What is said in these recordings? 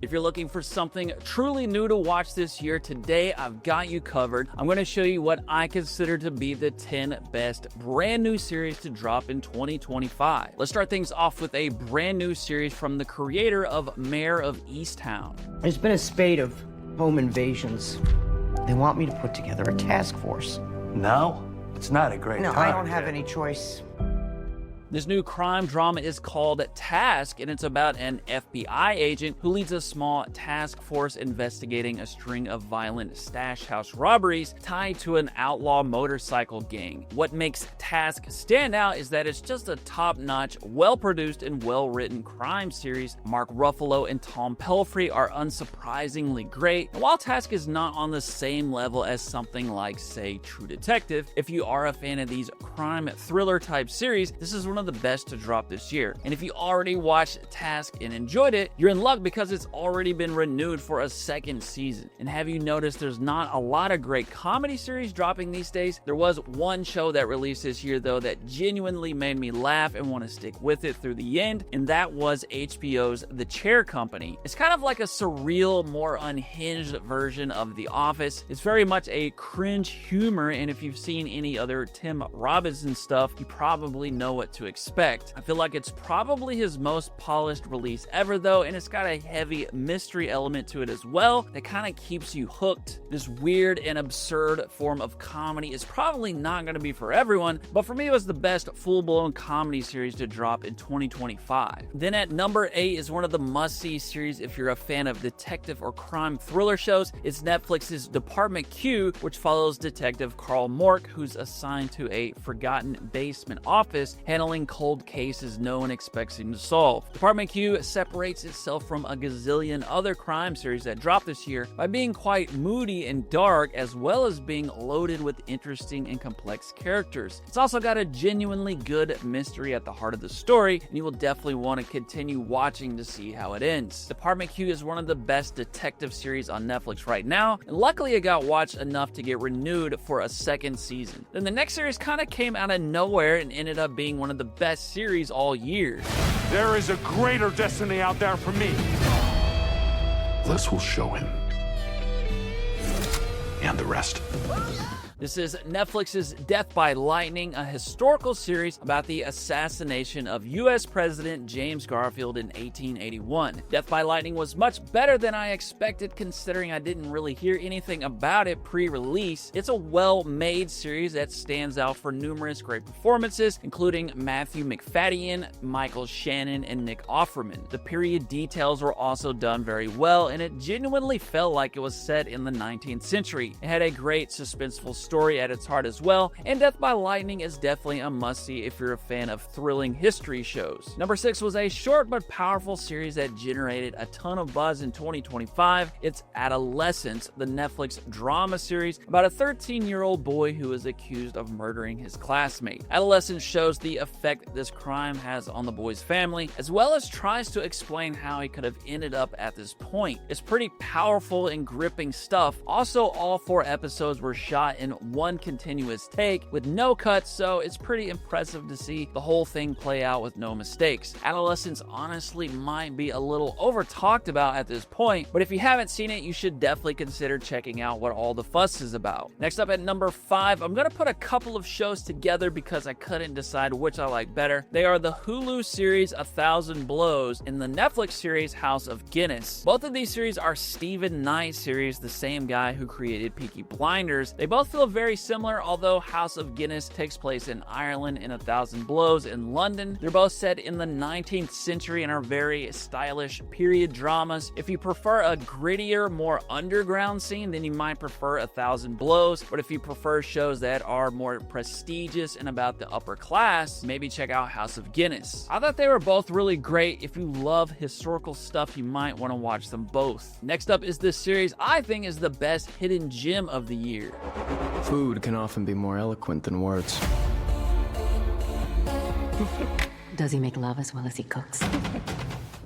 If you're looking for something truly new to watch this year, today I've got you covered. I'm going to show you what I consider to be the 10 best brand new series to drop in 2025. Let's start things off with a brand new series from the creator of Mayor of Easttown. There's been a spate of home invasions. They want me to put together a task force. No, it's not a great time. No, I don't have any choice. This new crime drama is called Task, and it's about an FBI agent who leads a small task force investigating a string of violent stash house robberies tied to an outlaw motorcycle gang. What makes Task stand out is that it's just a top-notch, well-produced, and well-written crime series. Mark Ruffalo and Tom Pelphrey are unsurprisingly great. And while Task is not on the same level as something like, say, True Detective, if you are a fan of these crime thriller-type series, this is one of the best to drop this year. And if you already watched Task and enjoyed it, you're in luck because it's already been renewed for a second season. And have you noticed there's not a lot of great comedy series dropping these days? There was one show that released this year though that genuinely made me laugh and want to stick with it through the end, and that was HBO's The Chair Company. It's kind of like a surreal, more unhinged version of The Office. It's very much a cringe humor, and if you've seen any other Tim Robinson stuff, you probably know what to expect. I feel like it's probably his most polished release ever though, and it's got a heavy mystery element to it as well that kind of keeps you hooked. This weird and absurd form of comedy is probably not going to be for everyone, but for me it was the best full-blown comedy series to drop in 2025. Then at number 8 is one of the must-see series if you're a fan of detective or crime thriller shows. It's Netflix's Department Q, which follows Detective Carl Mork, who's assigned to a forgotten basement office handling cold cases no one expects him to solve. Department Q separates itself from a gazillion other crime series that dropped this year by being quite moody and dark, as well as being loaded with interesting and complex characters. It's also got a genuinely good mystery at the heart of the story, and you will definitely want to continue watching to see how it ends. Department Q is one of the best detective series on Netflix right now, and luckily it got watched enough to get renewed for a second season. Then the next series kind of came out of nowhere and ended up being one of the best series all year. There is a greater destiny out there for me. This will show him. And the rest. This is Netflix's Death by Lightning, a historical series about the assassination of U.S. President James Garfield in 1881. Death by Lightning was much better than I expected, considering I didn't really hear anything about it pre-release. It's a well-made series that stands out for numerous great performances, including Matthew Macfadyen, Michael Shannon, and Nick Offerman. The period details were also done very well, and it genuinely felt like it was set in the 19th century. It had a great suspenseful story at its heart as well, and Death by Lightning is definitely a must-see if you're a fan of thrilling history shows. Number 6 was a short but powerful series that generated a ton of buzz in 2025. It's Adolescence, the Netflix drama series about a 13-year-old boy who is accused of murdering his classmate. Adolescence shows the effect this crime has on the boy's family, as well as tries to explain how he could have ended up at this point. It's pretty powerful and gripping stuff. Also, all 4 episodes were shot in one continuous take with no cuts, so it's pretty impressive to see the whole thing play out with no mistakes. Adolescence honestly might be a little over talked about at this point, but if you haven't seen it, you should definitely consider checking out what all the fuss is about. Next up at number 5, I'm gonna put a couple of shows together because I couldn't decide which I like better. They are the Hulu series 1000 Blows and the Netflix series House of Guinness. Both of these series are Stephen Knight series, the same guy who created Peaky Blinders. They both feel very similar, although House of Guinness takes place in Ireland and 1000 Blows in London. They're both set in the 19th century and are very stylish period dramas. If you prefer a grittier, more underground scene, then you might prefer 1000 Blows, but if you prefer shows that are more prestigious and about the upper class, maybe check out House of Guinness. I thought they were both really great. If you love historical stuff, you might want to watch them both. Next up is this series I think is the best hidden gem of the year. Food can often be more eloquent than words. Does he make love as well as he cooks?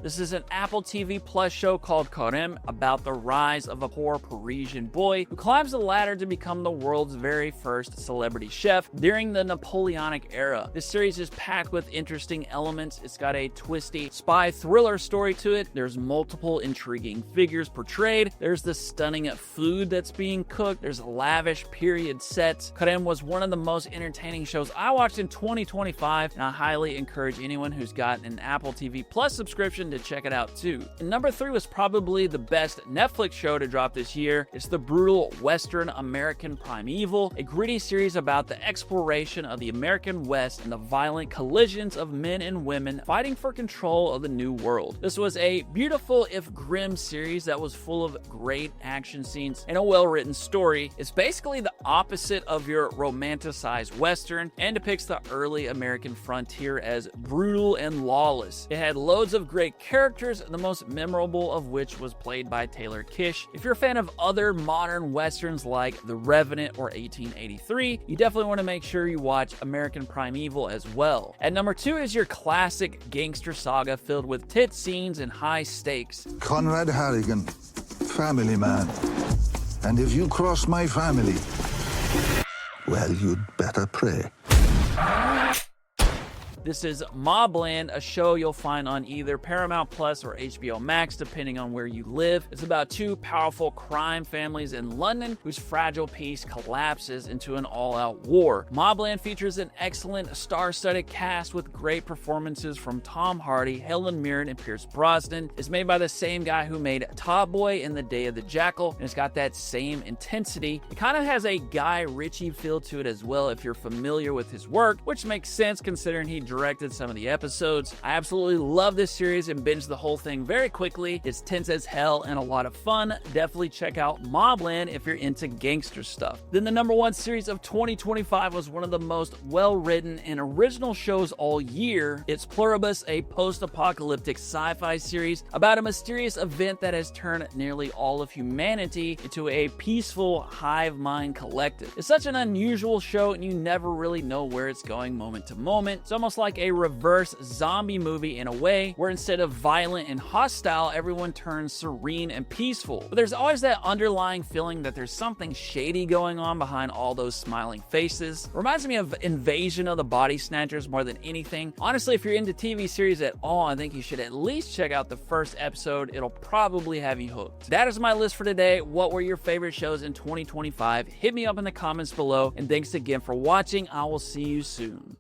This is an Apple TV Plus show called Carême about the rise of a poor Parisian boy who climbs the ladder to become the world's very first celebrity chef during the Napoleonic era. This series is packed with interesting elements. It's got a twisty spy thriller story to it. There's multiple intriguing figures portrayed. There's the stunning food that's being cooked. There's lavish period sets. Carême was one of the most entertaining shows I watched in 2025, and I highly encourage anyone who's got an Apple TV Plus subscription to check it out too. And number 3 was probably the best Netflix show to drop this year. It's the brutal Western American Primeval, a gritty series about the exploration of the American West and the violent collisions of men and women fighting for control of the new world. This was a beautiful, if grim, series that was full of great action scenes and a well-written story. It's basically the opposite of your romanticized Western and depicts the early American frontier as brutal and lawless. It had loads of great characters, the most memorable of which was played by Taylor Kish. If you're a fan of other modern Westerns like The Revenant or 1883, you definitely want to make sure you watch American Primeval as well. At number 2 is your classic gangster saga filled with tit scenes and high stakes. Conrad Harrigan, family man. And if you cross my family, well, you'd better pray. This is MobLand, a show you'll find on either Paramount Plus or HBO Max, depending on where you live. It's about 2 powerful crime families in London whose fragile peace collapses into an all-out war. MobLand features an excellent star-studded cast with great performances from Tom Hardy, Helen Mirren, and Pierce Brosnan. It's made by the same guy who made Top Boy and The Day of the Jackal, and it's got that same intensity. It kind of has a Guy Ritchie feel to it as well if you're familiar with his work, which makes sense considering he directed some of the episodes. I absolutely love this series and binged the whole thing very quickly. It's tense as hell and a lot of fun. Definitely check out MobLand if you're into gangster stuff. Then the number 1 series of 2025 was one of the most well-written and original shows all year. It's Pluribus, a post-apocalyptic sci-fi series about a mysterious event that has turned nearly all of humanity into a peaceful hive mind collective. It's such an unusual show and you never really know where it's going moment to moment. It's almost like a reverse zombie movie in a way, where instead of violent and hostile, everyone turns serene and peaceful. But there's always that underlying feeling that there's something shady going on behind all those smiling faces. Reminds me of Invasion of the Body Snatchers more than anything. Honestly, if you're into TV series at all, I think you should at least check out the first episode. It'll probably have you hooked. That is my list for today. What were your favorite shows in 2025? Hit me up in the comments below, and thanks again for watching. I will see you soon.